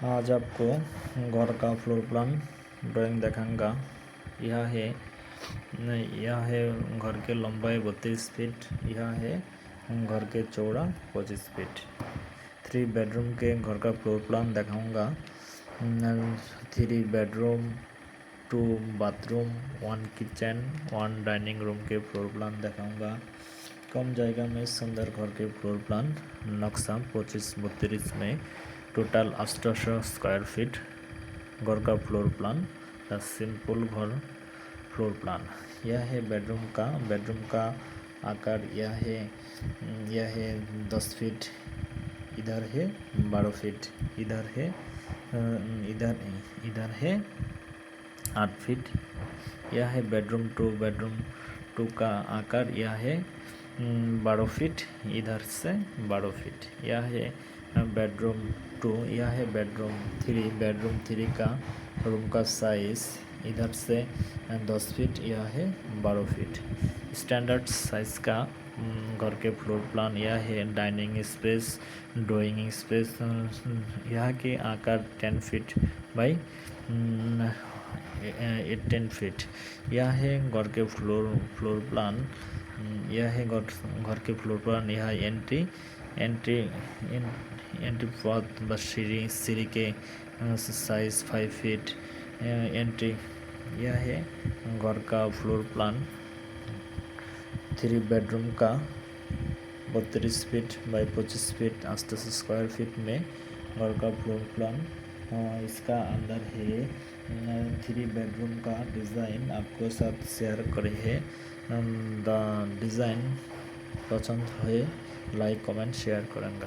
आज आपको घर का फ्लोर प्लान ड्राइंग दिखाऊंगा। यह है घर के लंबाई 32 फीट। यह है घर के चौड़ा 25 फीट। 3 बेडरूम के घर का फ्लोर प्लान दिखाऊंगा। 3 bedroom 2 bathroom 1 kitchen 1 dining room के फ्लोर प्लान दिखाऊंगा। कम जगह में सुंदर घर के फ्लोर प्लान नक्शा 25-32 में टोटल 800 स्क्वायर फीट घर का फ्लोर प्लान सिंपल घर फ्लोर प्लान। यह है बेडरूम का आकार। यह है 10 फीट। इधर है 12 फीट। इधर है 8 फीट। यह है बेडरूम 2 का आकार। यह है 12 फीट। इधर से 12 फीट। यह है बेडरूम 2। यह है बेडरूम 3 का रूम का साइज इधर से 10 फीट। यह है 12 फीट। स्टैंडर्ड साइज का घर के फ्लोर प्लान। यह है डाइनिंग स्पेस ड्राइंग स्पेस। यह के आकार 10 फीट बाई 18 फीट। यह है घर के फ्लोर प्लान। यह है घर के फ्लोर प्लान। यह एंट्री पथ व सीढ़ी के साइज 5 फीट एंट्री। यह है घर का फ्लोर प्लान 3 बेडरूम का 32 feet by 25 feet 88 square feet में घर का फ्लोर प्लान। इसका अंदर है 3 बेडरूम का डिज़ाइन आपको साथ शेयर करे है। द डिज़ाइन पसंद है लाइक कमेंट शेयर करेंगे।